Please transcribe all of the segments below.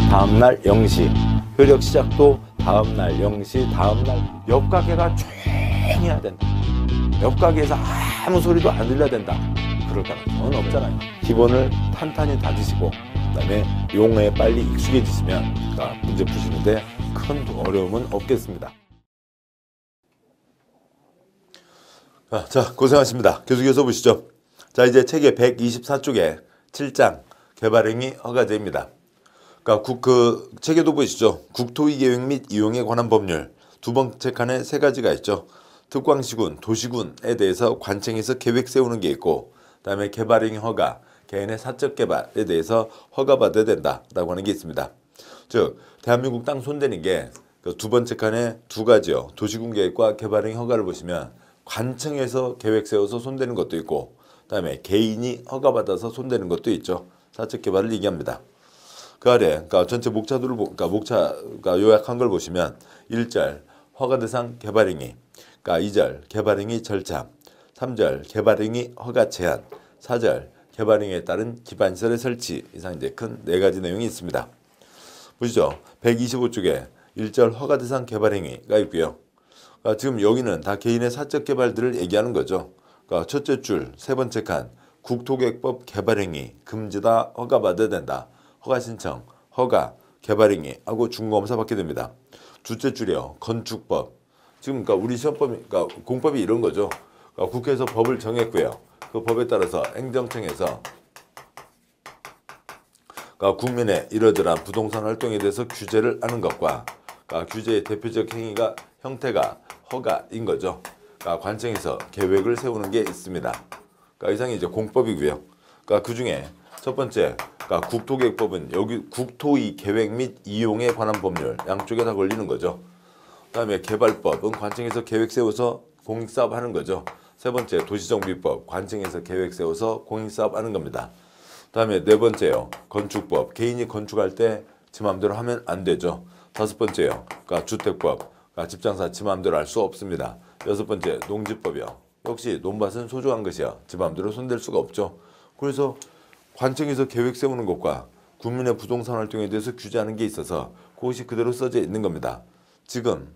다음날 0시, 효력 시작도 다음날 0시, 다음날 옆 가게가 조용히 해야 된다. 옆 가게에서 아무 소리도 안 들려야 된다. 그럴 가능성은 없잖아요. 기본을 탄탄히 다지시고 그다음에 용어에 빨리 익숙해지시면 문제 푸시는데 큰 어려움은 없겠습니다. 자, 고생하십니다. 계속해서 보시죠. 자, 이제 책의 124쪽에 7장 개발행위 허가제입니다. 그러니까 그 책에도 보시죠. 국토의 계획 및 이용에 관한 법률 두 번째 칸에 세 가지가 있죠. 특광시군, 도시군에 대해서 관청에서 계획 세우는 게 있고, 그다음에 개발행위 허가, 개인의 사적 개발에 대해서 허가받아야 된다라고 하는 게 있습니다. 즉, 대한민국 땅 손대는 게 그 두 번째 칸에 두 가지요. 도시군 계획과 개발행위 허가를 보시면 관청에서 계획 세워서 손대는 것도 있고, 그다음에 개인이 허가받아서 손대는 것도 있죠. 사적 개발을 얘기합니다. 그 아래, 그러니까 전체 목차도를 그러니까 목차가 요약한 걸 보시면 1절 허가 대상 개발행위, 그러니까 2절 개발행위 절차, 3절 개발행위 허가 제한, 4절 개발행위에 따른 기반시설의 설치 이상 이제 큰 네 가지 내용이 있습니다. 보시죠. 125쪽에 1절 허가 대상 개발행위가 있고요. 그러니까 지금 여기는 다 개인의 사적 개발들을 얘기하는 거죠. 그러니까 첫째 줄, 세 번째 칸, 국토계획법 개발행위 금지다, 허가받아야 된다. 허가 신청, 허가, 개발행위 하고 중공검사 받게 됩니다. 둘째 줄이요. 건축법. 지금 그러니까 우리 시험법이 그러니까 공법이 이런 거죠. 그러니까 국회에서 법을 정했고요. 그 법에 따라서 행정청에서 그러니까 국민의 이러저러한 부동산 활동에 대해서 규제를 하는 것과 그러니까 규제의 대표적 행위가 형태가 허가인 거죠. 그러니까 관청에서 계획을 세우는 게 있습니다. 그러니까 이상이 이제 공법이고요. 그러니까 그 중에 첫 번째, 그러니까 국토계획법은 여기 국토의 계획 및 이용에 관한 법률 양쪽에 다 걸리는 거죠. 그다음에 개발법은 관청에서 계획 세워서 공익사업 하는 거죠. 세 번째, 도시정비법 관청에서 계획 세워서 공익사업 하는 겁니다. 그다음에 네 번째요, 건축법 개인이 건축할 때 지 마음대로 하면 안 되죠. 다섯 번째요, 그러니까 주택법 그러니까 집장사 지 마음대로 할 수 없습니다. 여섯 번째, 농지법이요. 역시 논밭은 소중한 것이야. 지 마음대로 손댈 수가 없죠. 그래서 관청에서 계획 세우는 것과 국민의 부동산 활동에 대해서 규제하는 게 있어서 그것이 그대로 써져 있는 겁니다. 지금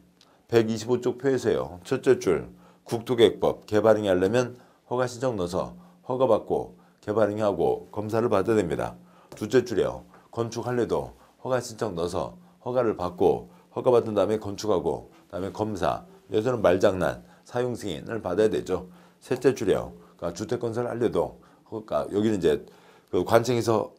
125쪽 표에서요. 첫째 줄 국토계획법 개발행위 하려면 허가 신청 넣어서 허가받고 개발행위하고 검사를 받아야 됩니다. 둘째 줄이요. 건축할래도 허가 신청 넣어서 허가를 받고 허가받은 다음에 건축하고 다음에 검사, 여기서는 말장난, 사용승인을 받아야 되죠. 셋째 줄이요. 그러니까 주택건설을 하려도 그러니까 여기는 이제 그 관청에서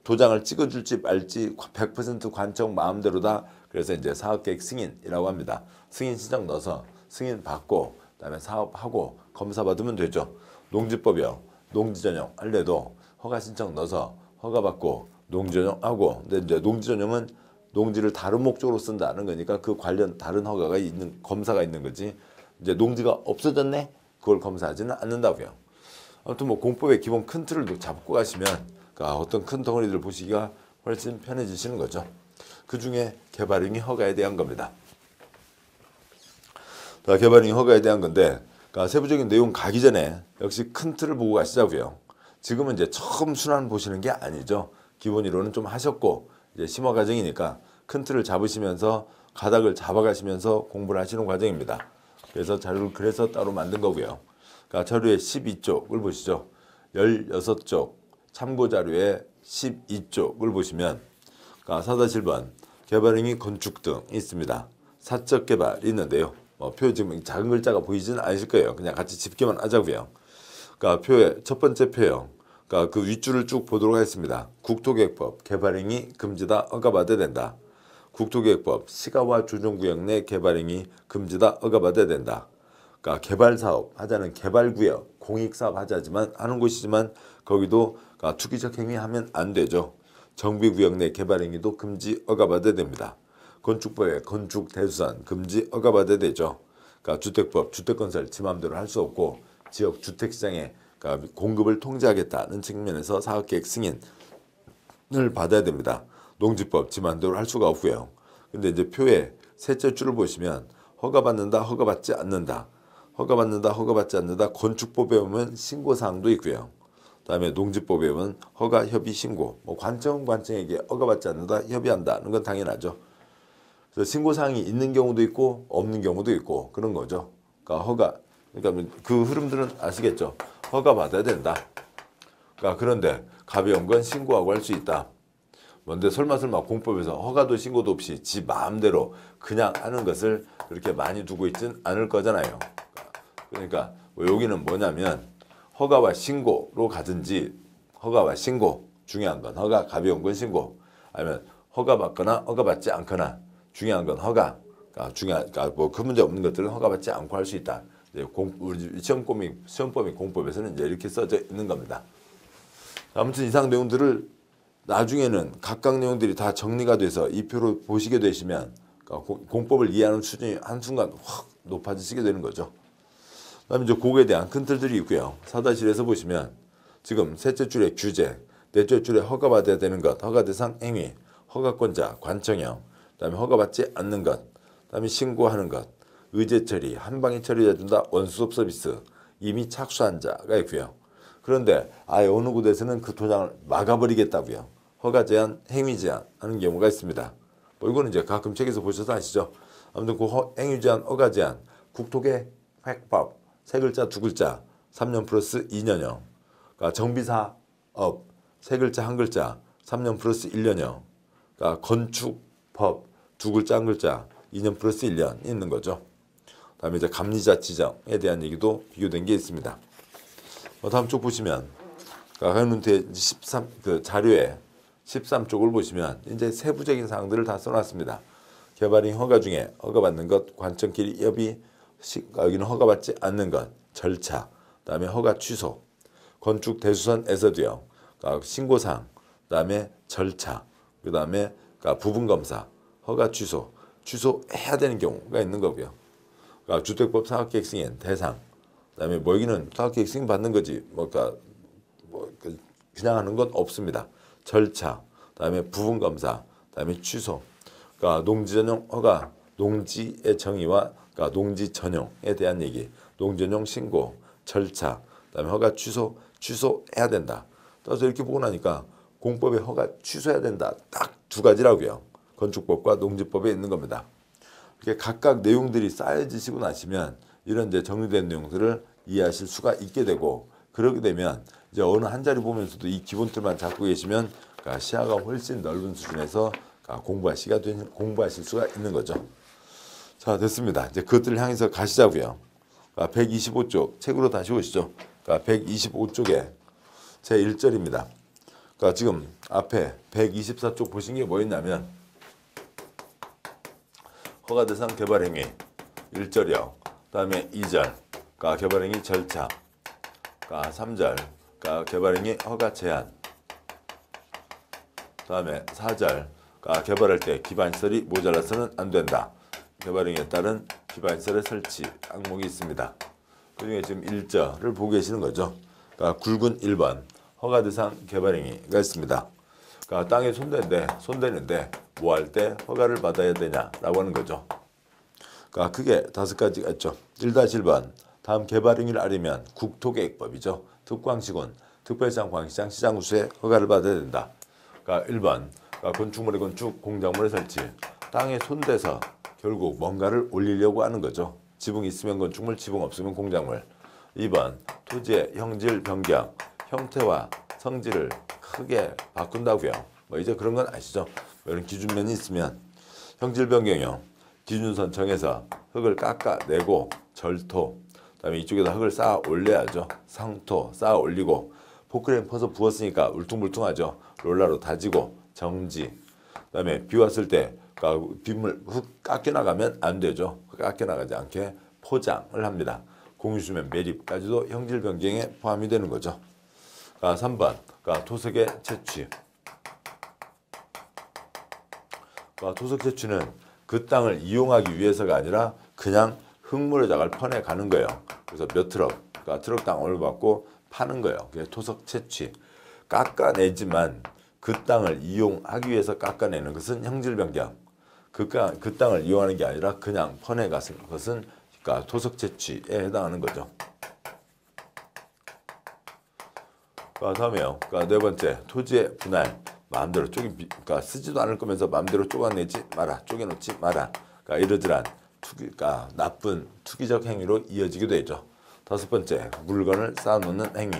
도장을 찍어줄지 말지 100% 관청 마음대로다. 그래서 이제 사업계획 승인이라고 합니다. 승인 신청 넣어서 승인 받고 그다음에 사업하고 검사 받으면 되죠. 농지법이요. 농지 전용 할래도 허가 신청 넣어서 허가 받고 농지 전용하고, 근데 이제 농지 전용은 농지를 다른 목적으로 쓴다는 거니까 그 관련 다른 허가가 있는 검사가 있는 거지. 이제 농지가 없어졌네. 그걸 검사하지는 않는다고요. 아무튼 뭐 공법의 기본 큰 틀을 잡고 가시면 그러니까 어떤 큰 덩어리들 보시기가 훨씬 편해지시는 거죠. 그 중에 개발행위 허가에 대한 겁니다. 자, 개발행위 허가에 대한 건데 그러니까 세부적인 내용 가기 전에 역시 큰 틀을 보고 가시자고요. 지금은 이제 처음 순환 보시는 게 아니죠. 기본 이론은 좀 하셨고 이제 심화 과정이니까 큰 틀을 잡으시면서 가닥을 잡아가시면서 공부를 하시는 과정입니다. 그래서 자료를 그래서 따로 만든 거고요. 그러니까 자료의 12쪽을 보시죠. 16쪽 참고 자료의 12쪽을 보시면 그러니까 4-1번 개발행위 건축 등 있습니다. 사적 개발이 있는데요. 표 지금 작은 글자가 보이지는 않으실 거예요. 그냥 같이 짚기만 하자고요. 그러니까 표의 첫 번째 표요. 그러니까 그 윗줄을 쭉 보도록 하겠습니다. 국토계획법 개발행위 금지다, 허가받아야 된다. 국토계획법 시가와 조정구역 내 개발행위 금지다, 허가받아야 된다. 그러니까 개발사업 하자는 개발구역 공익사업 하자지만 하는 곳이지만 거기도 그러니까 투기적 행위하면 안 되죠. 정비구역 내 개발행위도 금지, 허가받아야 됩니다. 건축법에 건축 대수산 금지, 허가받아야 되죠. 그러니까 주택법 주택건설 지 마음대로 할 수 없고 지역 주택시장에 그러니까 공급을 통제하겠다는 측면에서 사업계획 승인을 받아야 됩니다. 농지법 지 마음대로 할 수가 없고요. 근데 이제 표의 셋째 줄을 보시면 허가받는다, 허가받지 않는다, 허가받는다, 허가받지 않는다. 건축법에 보면 신고사항도 있고요. 그다음에 농지법에 보면 허가, 협의, 신고. 뭐 관청은 관청에게 허가받지 않는다, 협의한다는 건 당연하죠. 그래서 신고사항이 있는 경우도 있고 없는 경우도 있고 그런 거죠. 그러니까 허가, 그러니까 그 흐름들은 아시겠죠. 허가 받아야 된다. 그러니까 그런데 가벼운 건 신고하고 할 수 있다. 뭔데 설마 공법에서 허가도 신고도 없이 지 마음대로 그냥 하는 것을 그렇게 많이 두고 있진 않을 거잖아요. 그러니까 여기는 뭐냐면 허가와 신고로 가든지, 허가와 신고, 중요한 건 허가, 가벼운 건 신고, 아니면 허가 받거나 허가 받지 않거나, 중요한 건 허가. 그러니까 뭐 그 문제 없는 것들은 허가 받지 않고 할 수 있다. 이제 우리 시험법인 공법에서는 이제 이렇게 써져 있는 겁니다. 아무튼 이상 내용들을 나중에는 각각 내용들이 다 정리가 돼서 이 표로 보시게 되시면 공법을 이해하는 수준이 한순간 확 높아지시게 되는 거죠. 그다음에 이제 그거에 대한 큰 틀들이 있고요. 4-1에서 보시면 지금 셋째 줄에 규제, 넷째 줄에 허가받아야 되는 것, 허가대상 행위, 허가권자, 관청형, 그다음에 허가받지 않는 것, 그다음에 신고하는 것, 의제 처리, 한방에 처리해준다, 원수업 서비스, 이미 착수한 자가 있고요. 그런데 아예 어느 곳에서는 그 도장을 막아버리겠다고요. 허가 제한, 행위 제한 하는 경우가 있습니다. 뭐 이거는 이제 가끔 책에서 보셔서 아시죠. 아무튼 그 행위 제한, 허가 제한, 국토계 획법, 세 글자, 두 글자, 3년 플러스 2년형. 그러니까 정비사업, 세 글자, 한 글자, 3년 플러스 1년형. 그러니까 건축법, 두 글자, 한 글자, 2년 플러스 1년 있는 거죠. 다음에 이제 감리자 지정에 대한 얘기도 비교된 게 있습니다. 다음 쪽 보시면, 그러니까 13, 그 자료에 13쪽을 보시면 이제 세부적인 사항들을 다 써놨습니다. 개발인 허가 중에 허가받는 것, 관청끼리 협의, 여기는 허가받지 않는 것, 절차, 그다음에 허가 취소, 건축 대수선에서도요. 그러니까 신고사항, 그다음에 절차, 그다음에 부분 검사, 허가 취소, 취소해야 되는 경우가 있는 거고요. 그러니까 주택법 사업계획 승인 대상, 그다음에 뭐 여기는 사업계획 승인 받는 거지, 그냥 하는 건 없습니다. 절차, 그다음에 부분 검사, 그다음에 취소, 그러니까 농지 전용 허가, 농지의 정의와 그러니까 농지 전용에 대한 얘기, 농지 전용 신고, 절차, 그다음에 허가 취소, 취소해야 된다. 따라서 이렇게 보고 나니까 공법에 허가 취소해야 된다. 딱 두 가지라고요. 건축법과 농지법에 있는 겁니다. 이렇게 각각 내용들이 쌓여지시고 나시면 이런 이제 정리된 내용들을 이해하실 수가 있게 되고, 그렇게 되면 이제 어느 한 자리 보면서도 이 기본틀만 잡고 계시면 시야가 훨씬 넓은 수준에서 공부하실 수가 있는 거죠. 자, 됐습니다. 이제 그것들을 향해서 가시자고요. 125쪽 책으로 다시 오시죠. 125쪽에 제 1절입니다. 지금 앞에 124쪽 보신 게 뭐였냐면 허가대상 개발행위 1절이요. 그다음에 2절 개발행위 절차, 3절 개발행위 허가 제한, 그다음에 4절 개발할 때 기반시설이 모자라서는 안 된다. 개발행위에 따른 기반시설의 설치 항목이 있습니다. 그중에 지금 1절을 보고 계시는 거죠. 굵은 1번 허가대상 개발행위가 있습니다. 땅에 손대는데 뭐 할 때 허가를 받아야 되냐라고 하는 거죠. 크게 5가지가 있죠. 1-1번 다음 개발행위를 알리면 국토계획법이죠. 특광시군, 특별시장, 광시장, 시장 우수에 허가를 받아야 된다. 1번 건축물의 건축, 공작물의 설치, 땅에 손대서 결국 뭔가를 올리려고 하는 거죠. 지붕 있으면 건축물, 지붕 없으면 공작물. 2번 토지의 형질 변경, 형태와 성질을 크게 바꾼다고요. 이제 그런 건 아시죠? 이런 기준면이 있으면 형질 변경형, 기준선 정해서 흙을 깎아내고 절토, 그다음에 이쪽에다 흙을 쌓아 올려야죠. 상토 쌓아 올리고, 포크레인 퍼서 부었으니까 울퉁불퉁하죠. 롤러로 다지고 정지. 그다음에 비 왔을 때 빗물 흙 깎여나가면 안 되죠. 깎여나가지 않게 포장을 합니다. 공유수면 매립까지도 형질 변경에 포함이 되는 거죠. 3번 토석의 채취. 토석 채취는 그 땅을 이용하기 위해서가 아니라 그냥 흙모래작을 퍼내 가는 거예요. 그래서 몇 트럭, 트럭 땅을 받고 파는 거예요. 그게 토석 채취. 깎아내지만 그 땅을 이용하기 위해서 깎아내는 것은 형질 변경. 그 땅을 이용하는 게 아니라 그냥 퍼내 가는 것은 토석 채취에 해당하는 거죠. 다음에요. 네 번째, 토지의 분할. 마음대로 쓰지도 않을 거면서 마음대로 쪼개내지 마라. 쪼개놓지 마라. 이러저러한 나쁜 투기적 행위로 이어지게 되죠. 다섯 번째, 물건을 쌓아놓는 행위.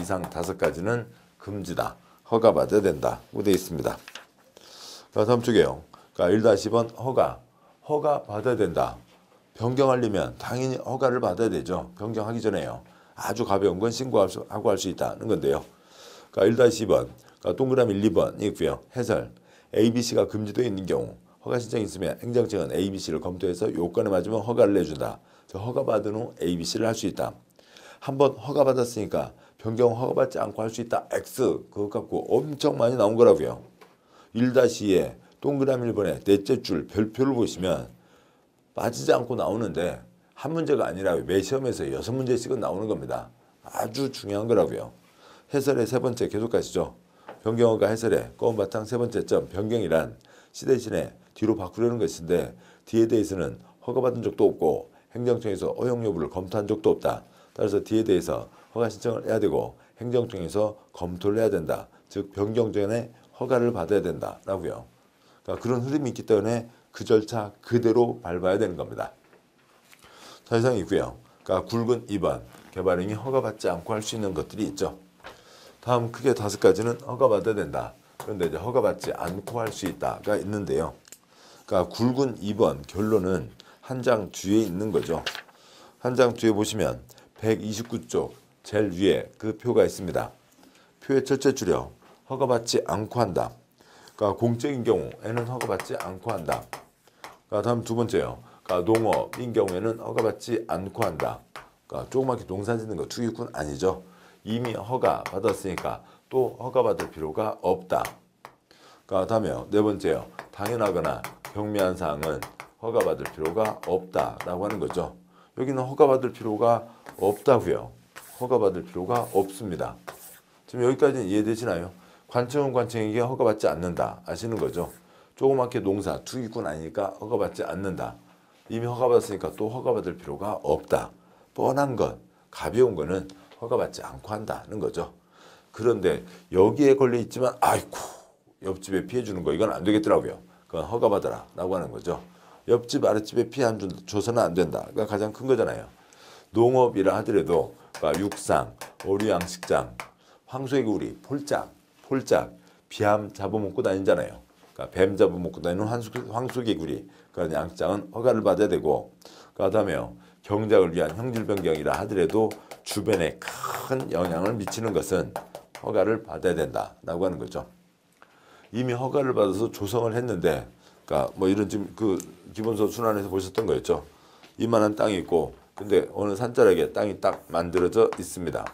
이상 다섯 가지는 금지다. 허가받아야 된다. 되어 있습니다. 다음 쪽에요. 1-2번 허가 받아야 된다. 변경하려면 당연히 허가를 받아야 되죠. 변경하기 전에요. 아주 가벼운 건 신고하고 할 수 있다는 건데요. 1-2번 동그라미 1, 2번 있고요. 해설 ABC가 금지되어 있는 경우 허가 신청이 있으면 행정청은 ABC를 검토해서 요건에 맞으면 허가를 내준다. 허가받은 후 ABC를 할 수 있다. 한번 허가받았으니까 변경 허가받지 않고 할 수 있다. X 그거 갖고 엄청 많이 나온 거라고요. 1-2에 동그라미 1번에 넷째 줄 별표를 보시면 빠지지 않고 나오는데 한 문제가 아니라 매 시험에서 6문제씩은 나오는 겁니다. 아주 중요한 거라고요. 해설의 세 번째 계속 가시죠. 변경허가 해설의 검은 바탕 세 번째 점 변경이란 시 대신에 뒤로 바꾸려는 것인데 뒤에 대해서는 허가받은 적도 없고 행정청에서 허용 여부를 검토한 적도 없다. 따라서 뒤에 대해서 허가 신청을 해야 되고 행정청에서 검토를 해야 된다. 즉 변경 전에 허가를 받아야 된다라고요. 그런 흐름이 있기 때문에 그 절차 그대로 밟아야 되는 겁니다. 자, 이상 있고요. 굵은 2번 개발행위 허가받지 않고 할 수 있는 것들이 있죠. 다음 크게 5가지는 허가받아야 된다. 그런데 이제 허가받지 않고 할 수 있다가 있는데요. 굵은 2번 결론은 한 장 뒤에 있는 거죠. 한 장 뒤에 보시면 129쪽 제일 위에 그 표가 있습니다. 표의 첫째 줄이요. 허가받지 않고 한다. 공적인 경우에는 허가받지 않고 한다. 다음 두 번째요. 농업인 경우에는 허가받지 않고 한다. 조그맣게 농사 짓는 거 투기꾼 아니죠. 이미 허가 받았으니까 또 허가받을 필요가 없다. 다음에요. 네 번째요. 당연하거나 경미한 사항은 허가받을 필요가 없다라고 하는 거죠. 여기는 허가받을 필요가 없다고요. 허가받을 필요가 없습니다. 지금 여기까지는 이해되시나요? 관청은 관청에게 허가받지 않는다. 아시는 거죠? 조그맣게 농사 투기꾼 아니니까 허가받지 않는다. 이미 허가받았으니까 또 허가받을 필요가 없다. 뻔한 것, 가벼운 거는 허가받지 않고 한다는 거죠. 그런데 여기에 걸려 있지만 아이고 옆집에 피해 주는 거 이건 안 되겠더라고요. 그건 허가받아라 라고 하는 거죠. 옆집 아랫집에 피해 안 줘서는 안 된다. 그가 가장 큰 거잖아요. 농업이라 하더라도 육상, 어류양식장, 황소개구리, 폴짝, 비암 잡아먹고 다니잖아요. 뱀 잡아먹고 다니는 황소개구리 그런 양식장은 허가를 받아야 되고 그다음에요. 경작을 위한 형질 변경이라 하더라도 주변에 큰 영향을 미치는 것은 허가를 받아야 된다라고 하는 거죠. 이미 허가를 받아서 조성을 했는데, 뭐 이런 지금 그 기본서 순환에서 보셨던 거였죠. 이만한 땅이 있고, 근데 어느 산자락에 땅이 딱 만들어져 있습니다.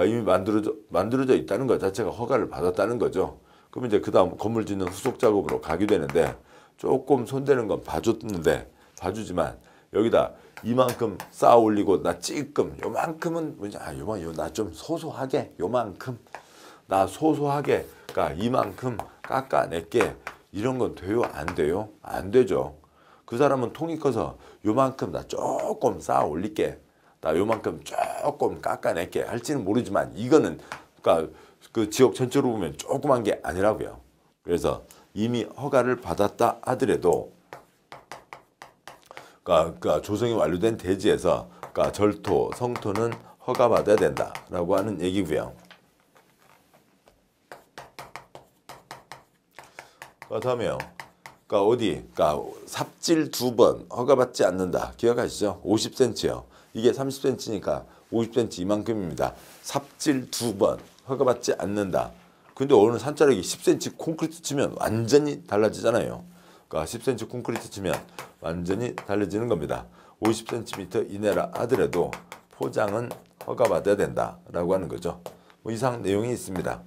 이미 만들어져 있다는 것 자체가 허가를 받았다는 거죠. 그럼 이제 그 다음 건물 짓는 후속 작업으로 가게 되는데 조금 손대는 건 봐주지만 여기다 이만큼 쌓아 올리고 나 찔끔 요만큼은 나 좀 소소하게 요만큼 나 소소하게 이만큼 깎아낼게 이런 건 돼요? 안 돼요? 안 되죠. 그 사람은 통이 커서 요만큼 나 조금 쌓아 올릴게 나 요만큼 조금 깎아낼게 할지는 모르지만 이거는 그 지역 전체로 보면 조그만 게 아니라고요. 그래서 이미 허가를 받았다 하더라도 조성이 완료된 대지에서 절토, 성토는 허가받아야 된다라고 하는 얘기고요. 다음에요. 삽질 2번 허가받지 않는다. 기억하시죠? 50cm요. 이게 30cm니까 50cm 이만큼입니다. 삽질 2번 허가받지 않는다. 근데 어느 산자락이 10cm 콘크리트 치면 완전히 달라지잖아요. 10cm 콘크리트 치면 완전히 달라지는 겁니다. 50cm 이내라 하더라도 포장은 허가받아야 된다라고 하는 거죠. 뭐 이상 내용이 있습니다.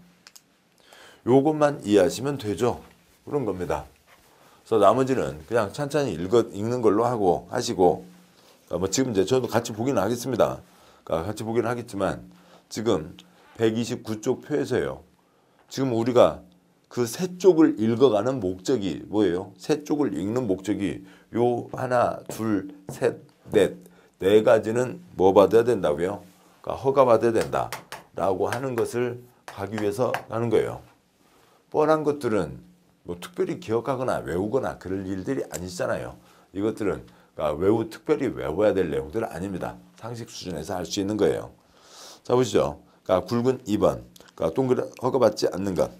요것만 이해하시면 되죠. 그런 겁니다. 그래서 나머지는 그냥 찬찬히 읽는 걸로 하시고 뭐 지금 이제 저도 같이 보기는 하겠습니다. 같이 보기는 하겠지만 지금 129쪽 표에서요. 지금 우리가 그 세 쪽을 읽어가는 목적이 뭐예요? 세 쪽을 읽는 목적이 요 하나, 둘, 셋, 넷, 네 가지는 뭐 받아야 된다고요? 허가 받아야 된다. 라고 하는 것을 하기 위해서 하는 거예요. 뻔한 것들은 뭐 특별히 기억하거나 외우거나 그럴 일들이 아니잖아요. 이것들은 특별히 외워야 될 내용들은 아닙니다. 상식 수준에서 할 수 있는 거예요. 자, 보시죠. 굵은 2번, 허가받지 않는 것.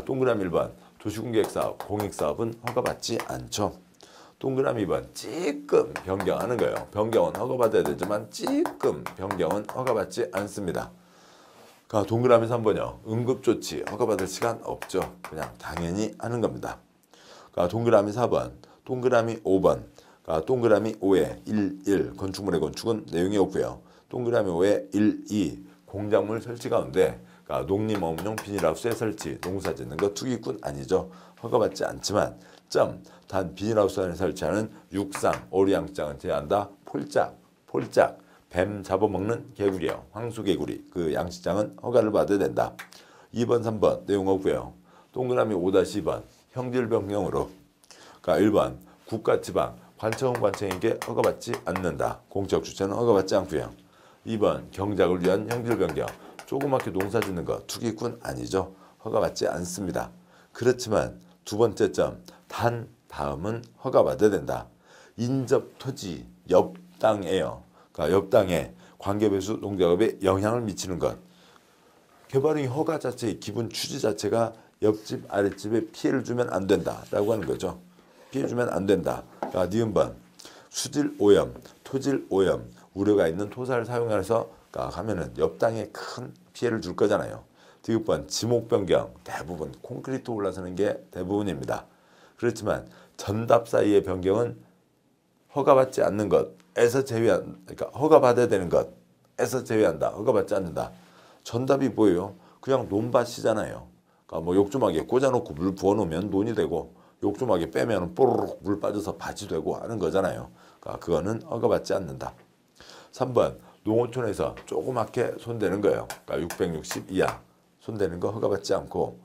동그라미 1번, 도시공개사업, 공익사업은 허가받지 않죠. 동그라미 2번, 찌끔 변경하는 거예요. 변경은 허가받아야 되지만 찌끔 변경은 허가받지 않습니다. 동그라미 3번이요. 응급조치 허가받을 시간 없죠. 그냥 당연히 하는 겁니다. 동그라미 4번, 동그라미 5번, 동그라미 5에 1 건축물의 건축은 내용이 없고요. 동그라미 5에 2 공작물 설치 가운데 농림업용 비닐하우스의 설치, 농사 짓는 거 투기꾼 아니죠. 허가받지 않지만 단 비닐하우스 안에 설치하는 육상, 오리양장은 제한한다. 폴짝, 뱀 잡아먹는 개구리요. 황소개구리, 그 양식장은 허가를 받아야 된다. 2번, 3번 내용 없고요. 동그라미 5-2번 형질 변경으로 1번 국가지방 관청에게 허가받지 않는다. 공적 주체는 허가받지 않고요. 2번 경작을 위한 형질 변경 조그맣게 농사 짓는 거 투기꾼 아니죠. 허가받지 않습니다. 그렇지만 두 번째 다음은 허가받아야 된다. 인접 토지 옆 땅에요. 옆 땅에 관계배수 농작업에 영향을 미치는 것. 개발행위 허가 자체의 기본 취지 자체가 옆집 아랫집에 피해를 주면 안 된다라고 하는 거죠. 피해 주면 안 된다. 니은번 수질 오염, 토질 오염 우려가 있는 토사를 사용해서 하면은 옆 땅에 큰 피해를 줄 거잖아요. 디귿번 지목 변경 대부분 콘크리트 올라서는 게 대부분입니다. 그렇지만 전답 사이의 변경은 허가받지 않는 것에서 허가받아야 되는 것에서 제외한다. 허가받지 않는다. 전답이 뭐예요? 그냥 논밭이잖아요. 뭐 욕조막에 꽂아놓고 물 부어놓으면 논이 되고 욕조막에 빼면 뽀로록 물 빠져서 밭이 되고 하는 거잖아요. 그거는 허가받지 않는다. 3번 농어촌에서 조그맣게 손대는 거예요. 660 이하 손대는 거 허가받지 않고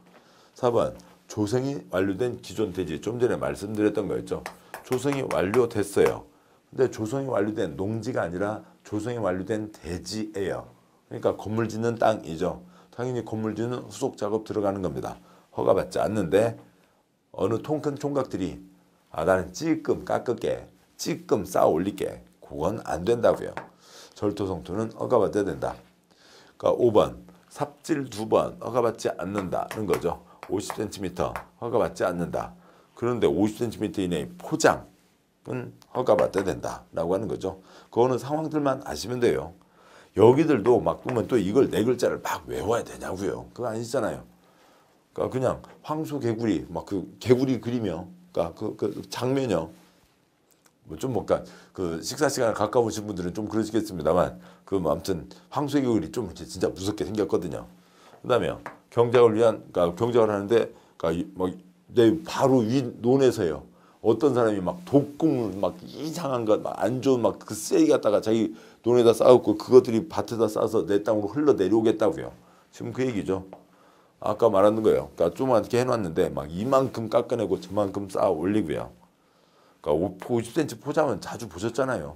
4번 조성이 완료된 기존 대지 좀 전에 말씀드렸던 거였죠. 조성이 완료됐어요. 근데 조성이 완료된 농지가 아니라 조성이 완료된 대지예요. 그러니까 건물 짓는 땅이죠. 당연히 건물 짓는 후속 작업 들어가는 겁니다. 허가받지 않는데 어느 통큰 총각들이 나는 찔끔 깎을게, 찔끔 쌓아 올릴게. 그건 안 된다고요. 절토성토는 허가받아야 된다. 5번 삽질 2번 허가받지 않는다는 거죠. 50cm 허가받지 않는다. 그런데 50cm 이내의 포장은 허가받아야 된다라고 하는 거죠. 그 어느 상황들만 아시면 돼요. 여기들도 막 보면 또 이걸 네 글자를 막 외워야 되냐고요. 그거 아니잖아요. 그냥 황소 개구리 막 그 개구리 그리며 그 장면요. 그 식사 시간에 가까우신 분들은 좀 그러시겠습니다만 아무튼 황소 개구리 좀 진짜 무섭게 생겼거든요. 그다음에 경작을 위한 경작을 하는데 내 바로 위 논에서요. 어떤 사람이 막 독극물 막 이상한 것 막 안 좋은 막 그 쓰레기 갖다가 자기 논에다 쌓았고 그것들이 밭에다 싸서 내 땅으로 흘러 내려오겠다고요. 지금 그 얘기죠. 아까 말하는 거예요. 조그맣게 해놨는데 막 이만큼 깎아내고 저만큼 쌓아 올리고요. 50cm 포장은 자주 보셨잖아요.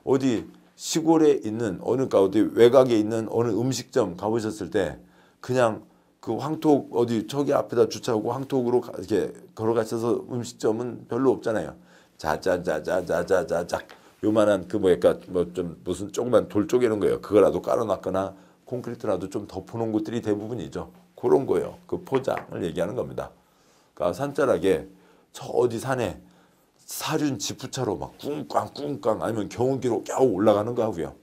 어디 시골에 있는 어디 외곽에 있는 어느 음식점 가보셨을 때 그냥 그 황토 어디 저기 앞에다 주차하고 황토으로 이렇게 걸어가셔서 음식점은 별로 없잖아요. 자자자자자자자작 요만한 좀 무슨 조그만 돌 쪼개는 거예요. 그거라도 깔아놨거나 콘크리트라도 좀 덮어놓은 곳들이 대부분이죠. 그런 거예요. 그 포장을 얘기하는 겁니다. 산자락에 저 어디 산에 사륜 지프차로 막 꿍꽝 아니면 경운기로 겨우 올라가는 거 하고요.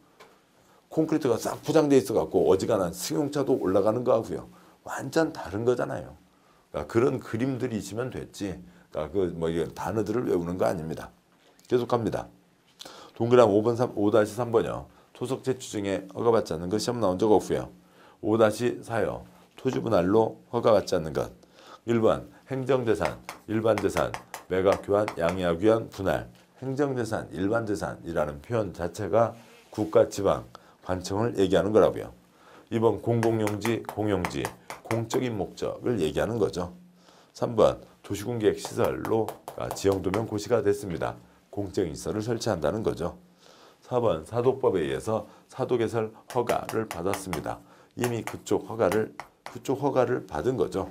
콘크리트가 싹 포장돼 있어 갖고 어지간한 승용차도 올라가는 거 하고요. 완전 다른 거잖아요. 그런 그림들이 있으면 됐지. 이런 단어들을 외우는 거 아닙니다. 계속합니다. 동그라미 5-3번이요. 토속 채취 중에 허가받지 않는 것 시험 나온 적 없고요. 5-4요. 토지 분할로 허가받지 않는 것. 1번 행정재산, 일반재산, 매각 교환, 양해하 교환, 분할. 행정재산, 일반재산이라는 표현 자체가 국가, 지방, 관청을 얘기하는 거라고요. 2번 공공용지, 공용지, 공적인 목적을 얘기하는 거죠. 3번 도시공계획 시설로 지형도면 고시가 됐습니다. 공적인 시설을 설치한다는 거죠. 4번 사도법에 의해서 사도개설 허가를 받았습니다. 이미 그쪽 허가를 받은 거죠.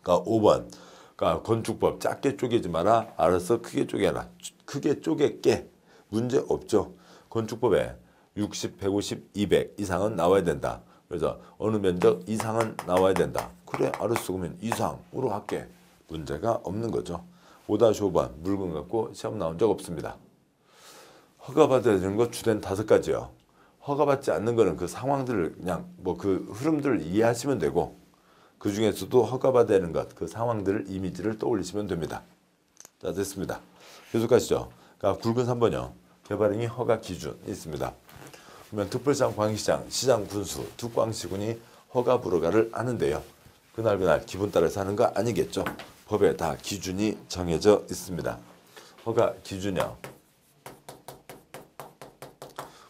그러니까 5번. 그러니까 건축법 작게 쪼개지 마라. 알아서 크게 쪼개라. 크게 쪼갤게. 문제 없죠. 건축법에 60, 150, 200 이상은 나와야 된다. 그래서 어느 면적 이상은 나와야 된다. 그래 알았어. 그러면 이상으로 할게. 문제가 없는 거죠. 5-5번 물건 갖고 시험 나온 적 없습니다. 허가받아야 되는 거 주된 5가지요. 허가받지 않는 거는 그 상황들을 그냥 뭐 그 흐름들을 이해하시면 되고 그 중에서도 허가받아야 되는 것, 그 상황들을 이미지를 떠올리시면 됩니다. 자 됐습니다. 계속 가시죠. 그러니까 굵은 3번이요. 개발행위 허가 기준이 있습니다. 그러면 특별시장, 광역시장, 시장, 군수, 특광시군이 허가 불허가를 하는데요. 그날 기분 따라서 하는 거 아니겠죠. 법에 다 기준이 정해져 있습니다. 허가 기준이요.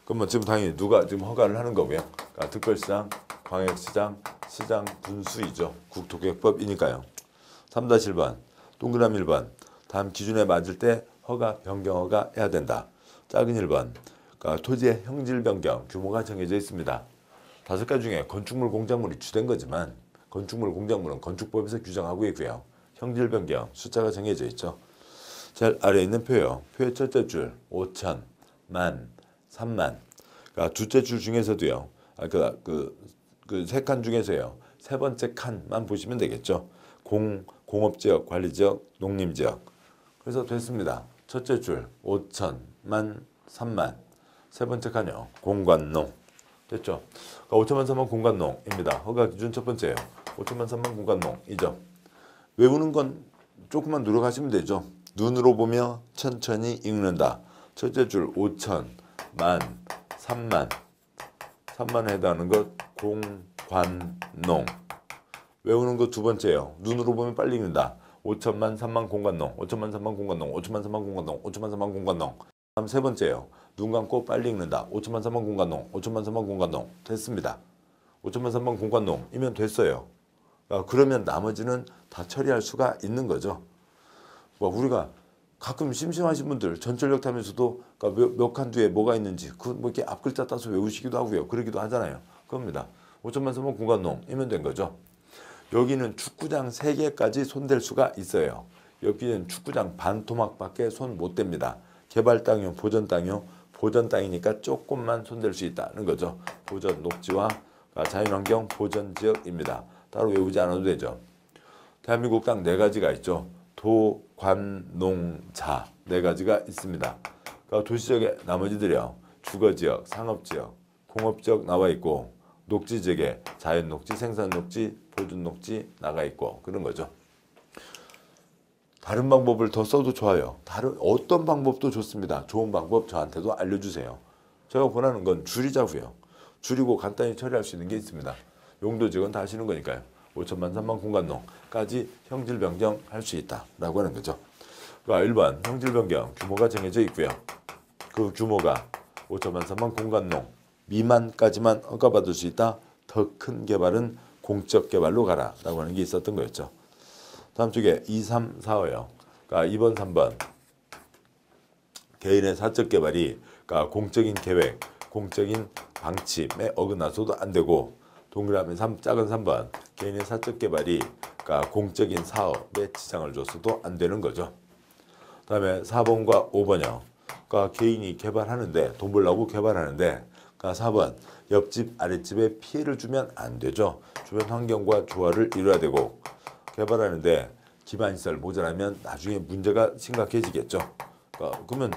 그러면 지금 당연히 누가 지금 허가를 하는 거고요. 그러니까 특별시장, 광역시장, 시장, 군수이죠. 국토교획법이니까요. 3-1번 동그라미 1번 다음 기준에 맞을 때 허가 변경 허가 해야 된다. 작은 1번 그러니까 토지의 형질 변경 규모가 정해져 있습니다. 5가지 중에 건축물 공작물이 주된 거지만 건축물 공작물은 건축법에서 규정하고 있고요. 형질 변경 숫자가 정해져 있죠. 제일 아래에 있는 표요. 표의 첫째 줄 5천, 만, 3만. 그러니까 둘째 줄 중에서도요. 그 세 칸 중에서요. 세 번째 칸만 보시면 되겠죠. 공업지역, 관리지역, 농림지역. 그래서 됐습니다. 첫째 줄 5천, 만, 3만. 세 번째 칸이요. 공관농. 됐죠? 그러니까 5천만 3만 공관농입니다. 허가 기준 첫 번째예요. 5천만 3만 공관농이죠. 외우는 건 조금만 노력하시면 되죠. 눈으로 보며 천천히 읽는다. 첫째 줄 5천, 만, 3만. 3만에 해당하는 것 공관농. 외우는 거 두 번째예요. 눈으로 보면 빨리 읽는다. 5천만 3만 공관농, 5천만 3만 공관농, 5천만 3만 공관농, 5천만 3만 공관농. 다음 세 번째예요. 눈 감고 빨리 읽는다. 5천만 3만 공관농, 5천만 3만 공관농. 됐습니다. 5천만 3만 공관농이면 됐어요. 그러면 나머지는 다 처리할 수가 있는 거죠. 우리가 가끔 심심하신 분들 전철역 타면서도 몇 칸 뒤에 뭐가 있는지 뭐 이렇게 앞글자 따서 외우시기도 하고요. 그러기도 하잖아요. 그겁니다. 5천만 3만 공관농이면 된 거죠. 여기는 축구장 3개까지 손댈 수가 있어요. 여기는 축구장 반 토막밖에 손 못 댑니다. 개발 땅이요, 보전 땅이요. 보전 땅이니까 조금만 손댈 수 있다는 거죠. 보전 녹지와 자연환경 보전 지역입니다. 따로 외우지 않아도 되죠. 대한민국 땅 4가지가 있죠. 도, 관, 농, 자 4가지가 있습니다. 그러니까 도시지역의 나머지들이요. 주거지역, 상업지역, 공업지역 나와 있고 녹지지역에 자연녹지, 생산녹지, 보존녹지 나가 있고 그런 거죠. 다른 방법을 더 써도 좋아요. 다른 어떤 방법도 좋습니다. 좋은 방법 저한테도 알려주세요. 제가 권하는 건 줄이자고요. 줄이고 간단히 처리할 수 있는 게 있습니다. 용도지역은 다 하시는 거니까요. 5천만 3만 공관농까지 형질 변경할 수 있다라고 하는 거죠. 1번 형질 변경 규모가 정해져 있고요. 그 규모가 5천만 3만 공관농 미만까지만 허가받을 수 있다. 더 큰 개발은 공적 개발로 가라 라고 하는 게 있었던 거였죠. 다음 쪽에 2, 3, 4호요. 그러니까 2번, 3번 개인의 사적 개발이 그러니까 공적인 계획, 공적인 방침에 어긋나서도 안 되고 동그라미 작은 3번 개인의 사적 개발이 그러니까 공적인 사업에 지장을 줘서도 안 되는 거죠. 다음에 4번과 5번이요. 그러니까 개인이 개발하는데 돈 벌려고 개발하는데 그러니까 4번 옆집 아랫집에 피해를 주면 안 되죠. 주변 환경과 조화를 이뤄야 되고 개발하는데 기반시설 모자라면 나중에 문제가 심각해지겠죠. 그러면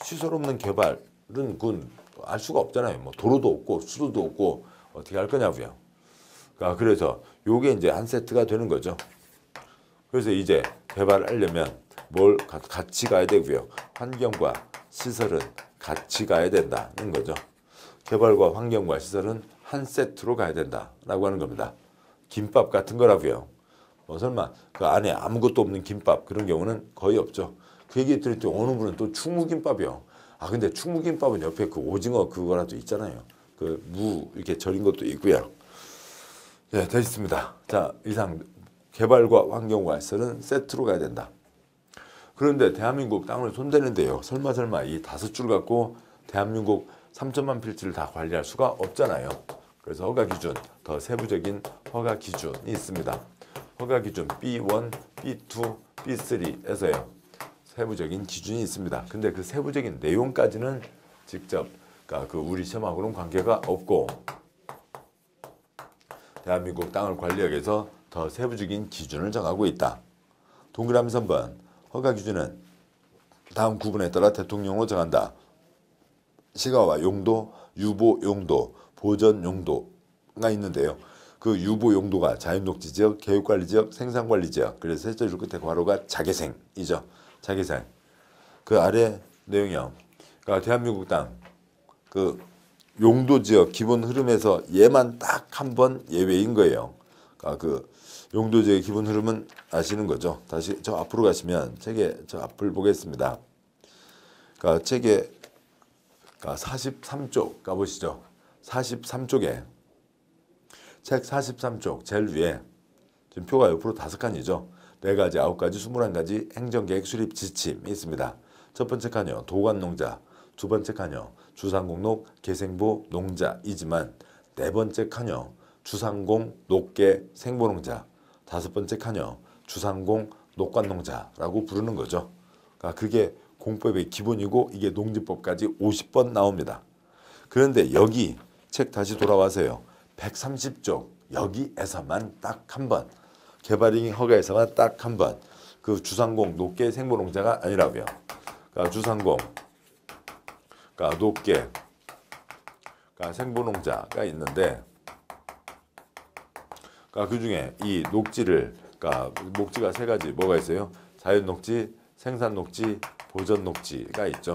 시설 없는 개발은 그건 알 수가 없잖아요. 뭐 도로도 없고 수도도 없고 어떻게 할 거냐고요. 그래서 요게 이제 한 세트가 되는 거죠. 그래서 이제 개발하려면 뭘 같이 가야 되고요. 환경과 시설은 같이 가야 된다는 거죠. 개발과 환경과 시설은 한 세트로 가야 된다라고 하는 겁니다. 김밥 같은 거라고요. 설마 그 안에 아무것도 없는 김밥 그런 경우는 거의 없죠. 그 얘기 들을 때 어느 분은 또 충무김밥이요. 근데 충무김밥은 옆에 그 오징어 그거라도 있잖아요. 그 무 이렇게 절인 것도 있고요. 네, 됐습니다. 자, 이상 개발과 환경과 시설은 세트로 가야 된다. 그런데 대한민국 땅을 손대는데요. 설마 이 5줄 갖고 대한민국 3천만 필지를 다 관리할 수가 없잖아요. 그래서 허가 기준, 더 세부적인 허가 기준이 있습니다. 허가 기준 B1, B2, B3에서요. 세부적인 기준이 있습니다. 근데 그 세부적인 내용까지는 직접 그 우리 시험하고는 관계가 없고 대한민국 땅을 관리하기 위해서 더 세부적인 기준을 정하고 있다. 동그라미 3번 허가 기준은 다음 구분에 따라 대통령으로 정한다. 시가와 용도, 유보 용도, 보전 용도가 있는데요. 그 유보 용도가 자연녹지지역, 교육관리지역, 생산관리지역. 그래서 세 줄 끝에 괄호가 자개생이죠. 자개생. 그 아래 내용이요. 그러니까 대한민국 땅 그 용도지역 기본 흐름에서 얘만 딱 한 번 예외인 거예요. 그러니까 그 용도지역의 기본 흐름은 아시는 거죠. 다시 저 앞으로 가시면 책에 저 앞을 보겠습니다. 그러니까 책에 43쪽 가보시죠. 43쪽에 책 43쪽 제일 위에 지금 표가 옆으로 5칸이죠. 4가지, 9가지, 21가지 행정계획 수립 지침이 있습니다. 첫 번째 칸이요. 도관농자, 두 번째 칸이요. 주상공록, 계생보, 농자이지만 네 번째 칸이요. 주상공, 녹계, 생보농자, 다섯 번째 칸이요. 주상공, 녹관농자라고 부르는 거죠. 그러니까 그게 공법의 기본이고 이게 농지법까지 50번 나옵니다. 그런데 여기 책 다시 돌아와서요. 130쪽 여기에서만 딱 한 번 개발행위 허가에서만 딱 한 번 그 주상공, 녹계, 생보농자가 아니라고요. 그러니까 주상공, 그러니까 녹계, 그러니까 생보농자가 있는데 그러니까 그 중에 이 녹지를 그러니까 녹지가 세 가지 뭐가 있어요? 자연녹지, 생산녹지, 보전녹지가 있죠.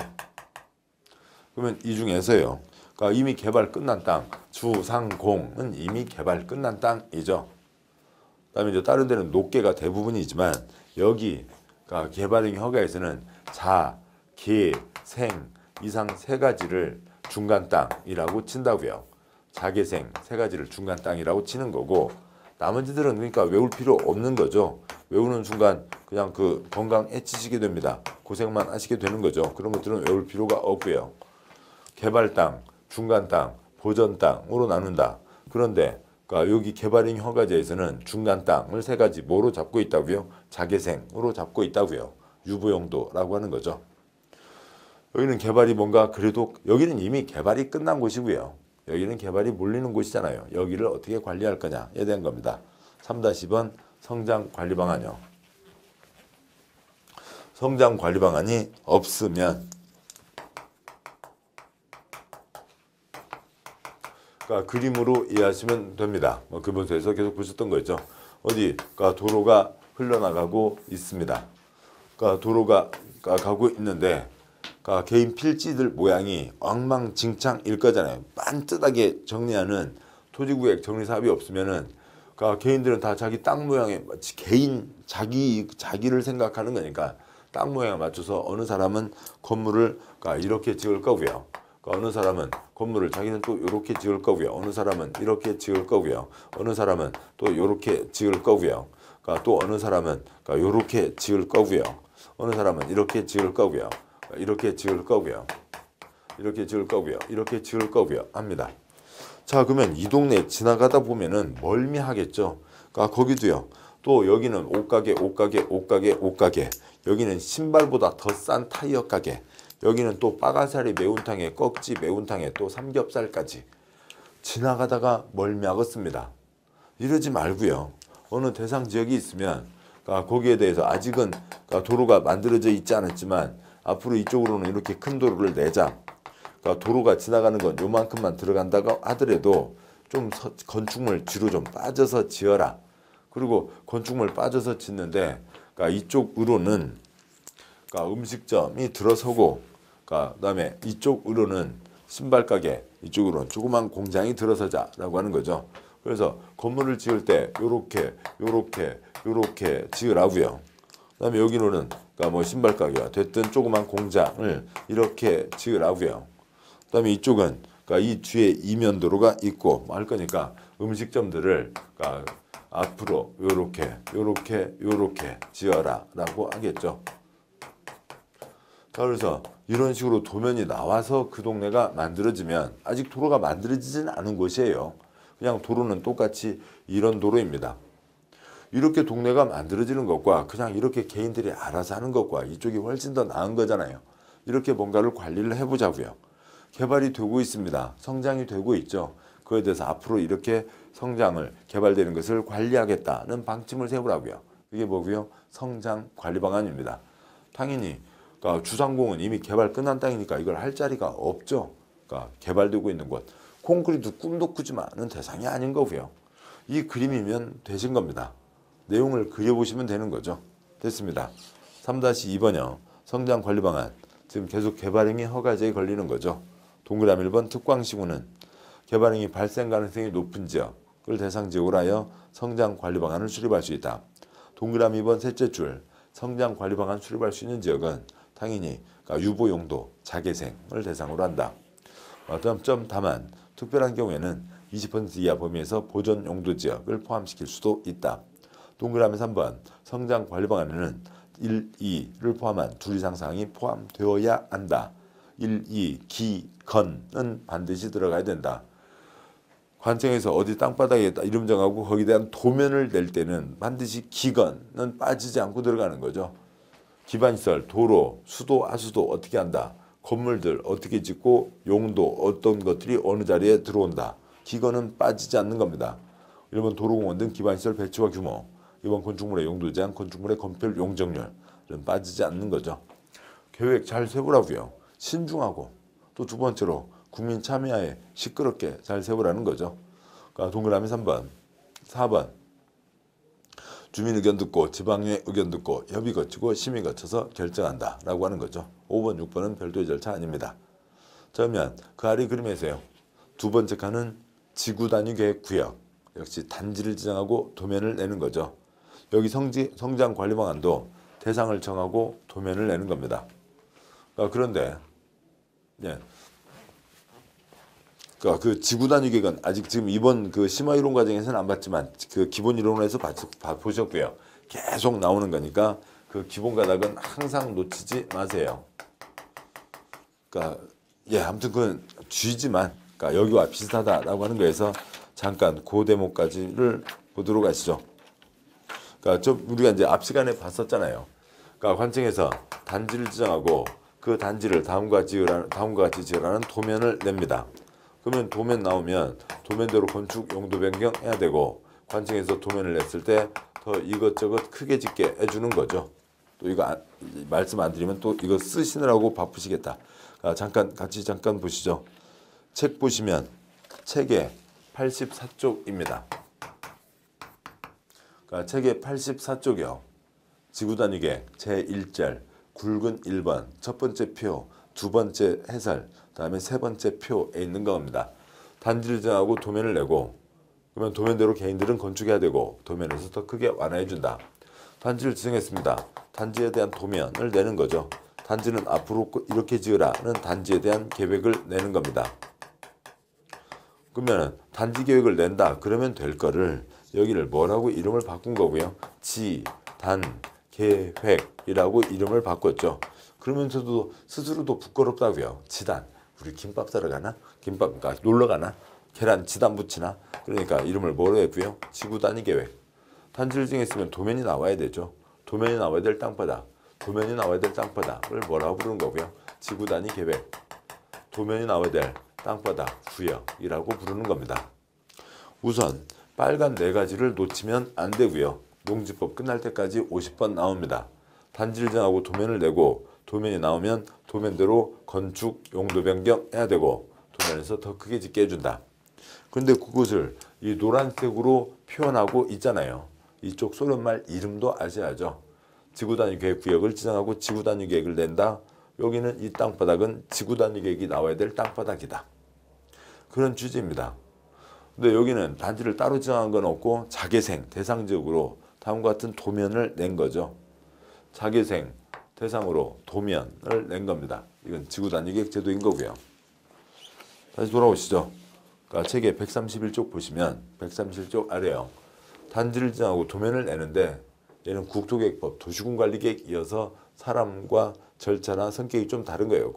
그러면 이 중에서요. 그러니까 이미 개발 끝난 땅, 주상공은 이미 개발 끝난 땅이죠. 그다음에 이제 다른 데는 녹계가 대부분이지만 여기 그러니까 개발행위 허가에서는 자, 개, 생 이상 세 가지를 중간 땅이라고 친다고요. 자개생 세 가지를 중간 땅이라고 치는 거고 나머지들은 그러니까 외울 필요 없는 거죠. 외우는 순간 그냥 그 건강 해치시게 됩니다. 고생만 하시게 되는 거죠. 그런 것들은 외울 필요가 없고요. 개발 땅, 중간 땅, 보전 땅으로 나눈다. 그런데 그러니까 여기 개발행위 허가제에서는 중간 땅을 세 가지 뭐로 잡고 있다고요? 자개생으로 잡고 있다고요. 유보용도라고 하는 거죠. 여기는 개발이 뭔가 그래도 여기는 이미 개발이 끝난 곳이고요. 여기는 개발이 몰리는 곳이잖아요. 여기를 어떻게 관리할 거냐에 대한 겁니다. 3-2번 성장관리 방안이요. 성장관리 방안이 없으면 그러니까 그림으로 이해하시면 됩니다. 교본서에서 계속 보셨던 거죠. 어디 그러니까 도로가 흘러나가고 있습니다. 그러니까 도로가 가고 있는데 그러니까 개인 필지들 모양이 엉망진창일 거잖아요. 반듯하게 정리하는 토지구역 정리사업이 없으면은 그러니까 개인들은 다 자기 땅 모양에 마치 개인 자기를 생각하는 거니까 땅 모양에 맞춰서 어느 사람은 건물을 그러니까 이렇게 지을 거고요. 그러니까 어느 사람은 건물을 자기는 또 이렇게 지을 거고요. 어느 사람은 이렇게 지을 거고요. 어느 사람은 또 이렇게 지을 거고요. 그러니까 또 어느 사람은 그러니까 이렇게 지을 거고요. 어느 사람은 이렇게 지을 거고요. 이렇게 지을 거고요. 이렇게 지을 거고요. 이렇게 지을 거고요. 합니다. 자, 그러면 이 동네 지나가다 보면은 멀미하겠죠. 그러니까 거기도요. 또 여기는 옷가게, 옷가게, 옷가게, 옷가게. 여기는 신발보다 더 싼 타이어 가게. 여기는 또 빠가사리 매운탕에 꺽지 매운탕에 또 삼겹살까지. 지나가다가 멀미하겠습니다. 이러지 말고요. 어느 대상 지역이 있으면 그러니까 거기에 대해서 아직은 그러니까 도로가 만들어져 있지 않았지만 앞으로 이쪽으로는 이렇게 큰 도로를 내자. 그러니까 도로가 지나가는 건 요만큼만 들어간다고 하더라도 좀 건축물 뒤로 좀 빠져서 지어라. 그리고 건축물 빠져서 짓는데 그러니까 이쪽으로는 그러니까 음식점이 들어서고 그다음에 이쪽으로는 신발 가게, 이쪽으로는 조그만 공장이 들어서자라고 하는 거죠. 그래서 건물을 지을 때 요렇게 지으라고요. 그다음에 여기로는 그러니까 뭐 신발 가게가 됐든 조그만 공장을 이렇게 지으라고요. 그다음에 이쪽은 그러니까 이 뒤에 이면도로가 있고 뭐 할 거니까 음식점들을 그러니까 앞으로 요렇게 지어라라고 하겠죠. 자, 그래서 이런 식으로 도면이 나와서 그 동네가 만들어지면 아직 도로가 만들어지지는 않은 곳이에요. 그냥 도로는 똑같이 이런 도로입니다. 이렇게 동네가 만들어지는 것과 그냥 이렇게 개인들이 알아서 하는 것과 이쪽이 훨씬 더 나은 거잖아요. 이렇게 뭔가를 관리를 해보자고요. 개발이 되고 있습니다. 성장이 되고 있죠. 그에 대해서 앞으로 이렇게 성장을 개발되는 것을 관리하겠다는 방침을 세우라고요. 이게 뭐고요? 성장 관리 방안입니다. 당연히 그러니까 주상공은 이미 개발 끝난 땅이니까 이걸 할 자리가 없죠. 그러니까 개발되고 있는 곳. 콘크리트 꿈도 꾸지만은 대상이 아닌 거고요. 이 그림이면 되신 겁니다. 내용을 그려보시면 되는 거죠. 됐습니다. 3-2번형 성장 관리 방안. 지금 계속 개발행위 허가제에 걸리는 거죠. 동그라미 1번 특광시구는 개발행위 발생 가능성이 높은 지역을 대상 지역으로 하여 성장 관리 방안을 수립할 수 있다. 동그라미 2번 셋째 줄 성장 관리 방안 수립할 수 있는 지역은 당연히 그러니까 유보 용도 자개생을 대상으로 한다. 다만 특별한 경우에는 20% 이하 범위에서 보존 용도 지역을 포함시킬 수도 있다. 동그라미 3번 성장 관리 방안에는 1, 2를 포함한 둘 이상 사항이 포함되어야 한다. 1, 2, 기, 건은 반드시 들어가야 된다. 관청에서 어디 땅바닥에 이름 정하고 거기에 대한 도면을 낼 때는 반드시 기건은 빠지지 않고 들어가는 거죠. 기반시설, 도로, 수도, 하수도 어떻게 한다. 건물들 어떻게 짓고 용도 어떤 것들이 어느 자리에 들어온다. 기건은 빠지지 않는 겁니다. 1번 도로공원 등 기반시설 배치와 규모, 2번 건축물의 용도 제한, 건축물의 건폐율 용적률은 빠지지 않는 거죠. 계획 잘 세우라고요. 신중하고 또 두 번째로 국민 참여하에 시끄럽게 잘 세우라는 거죠. 그러니까 동그라미 3번, 4번 주민 의견 듣고 지방의 의견 듣고 협의 거치고 심의 거쳐서 결정한다 라고 하는 거죠. 5번, 6번은 별도의 절차 아닙니다. 그러면 그 아래 그림에서요. 두 번째 칸은 지구 단위 계획 구역. 역시 단지를 지정하고 도면을 내는 거죠. 여기 성장 관리 방안도 대상을 정하고 도면을 내는 겁니다. 그런데 예. 그러니까 그 지구 단위 계획은 아직 지금 이번 그 심화 이론 과정에서는 안 봤지만 그 기본 이론에서 보셨고요. 계속 나오는 거니까 그 기본 가닥은 항상 놓치지 마세요. 그러니까 예, 아무튼 그건 쥐지만 그러니까 여기와 비슷하다라고 하는 거에서 잠깐 그 대목까지를 보도록 하시죠. 그러니까 우리가 이제 앞 시간에 봤었잖아요. 그러니까 관청에서 단지를 지정하고 그 단지를 다음과 같이 지으라는 도면을 냅니다. 그러면 도면 나오면 도면대로 건축 용도 변경해야 되고 관청에서 도면을 냈을 때 더 이것저것 크게 짓게 해주는 거죠. 또 이거 말씀 안 드리면 또 이거 쓰시느라고 바쁘시겠다. 같이 잠깐 보시죠. 책 보시면 책의 84쪽입니다. 그러니까 책의 84쪽이요. 지구단위계 제1절 굵은 1번 첫 번째 표, 두 번째 해설, 그다음에 세 번째 표에 있는 겁니다. 단지를 정하고 도면을 내고 그러면 도면대로 개인들은 건축해야 되고 도면에서 더 크게 완화해준다. 단지를 지정했습니다. 단지에 대한 도면을 내는 거죠. 단지는 앞으로 이렇게 지으라는 단지에 대한 계획을 내는 겁니다. 그러면 단지 계획을 낸다. 그러면 될 거를 여기를 뭐라고 이름을 바꾼 거고요. 지, 단, 계획이라고 이름을 바꿨죠. 그러면서도 스스로도 부끄럽다고요. 지단. 우리 김밥 사러 가나? 김밥 그러니까 놀러 가나? 계란 지단 붙이나? 그러니까 이름을 뭐로 했고요? 지구 단위 계획. 단지를 정했으면 도면이 나와야 되죠. 도면이 나와야 될 땅바닥. 도면이 나와야 될 땅바닥을 뭐라고 부르는 거고요? 지구 단위 계획. 도면이 나와야 될 땅바닥 구역이라고 부르는 겁니다. 우선 빨간 네 가지를 놓치면 안 되고요. 농지법 끝날 때까지 50번 나옵니다. 단지를 정하고 도면을 내고 도면이 나오면 도면대로 건축 용도 변경해야 되고 도면에서 더 크게 짓게 해준다. 그런데 그것을 이 노란색으로 표현하고 있잖아요. 이쪽 소련말 이름도 아셔야죠. 지구단위 계획 구역을 지정하고 지구단위 계획을 낸다. 여기는 이 땅바닥은 지구단위 계획이 나와야 될 땅바닥이다. 그런 취지입니다. 근데 여기는 단지를 따로 지정한 건 없고 자개생 대상지역으로 다음과 같은 도면을 낸 거죠. 자개생 대상으로 도면을 낸 겁니다. 이건 지구단위계획 제도인 거고요. 다시 돌아오시죠. 그러니까 책의 131쪽 보시면 131쪽 아래요. 단지를 지정하고 도면을 내는데 얘는 국토계획법 도시군관리계획 이어서 사람과 절차나 성격이 좀 다른 거예요.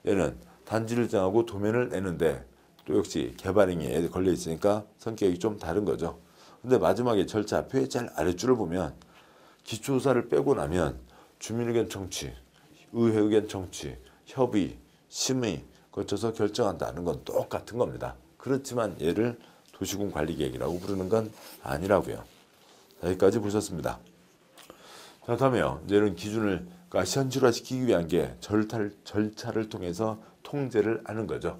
얘는 단지를 정하고 도면을 내는데 또 역시 개발행위에 걸려 있으니까 성격이 좀 다른 거죠. 근데 마지막에 절차 표의 제일 아래줄을 보면 기초조사를 빼고 나면 주민의견 청취, 의회 의견 청취, 협의, 심의 거쳐서 결정한다는 건 똑같은 겁니다. 그렇지만 얘를 도시군 관리계획이라고 부르는 건 아니라고요. 여기까지 보셨습니다. 자, 다음에요. 이런 기준을 현실화시키기 위한 게 절차를 통해서 통제를 하는 거죠.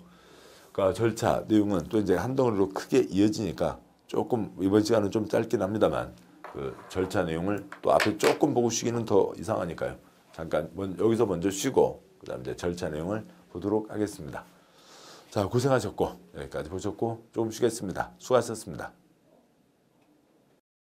그러니까 절차 내용은 또 이제 한 덩어리로 크게 이어지니까 조금 이번 시간은 좀 짧긴 합니다만 그 절차 내용을 또 앞에 조금 보고 쉬기는 더 이상하니까요. 잠깐 여기서 먼저 쉬고 그다음 이제 절차 내용을 보도록 하겠습니다. 자, 고생하셨고 여기까지 보셨고 조금 쉬겠습니다. 수고하셨습니다.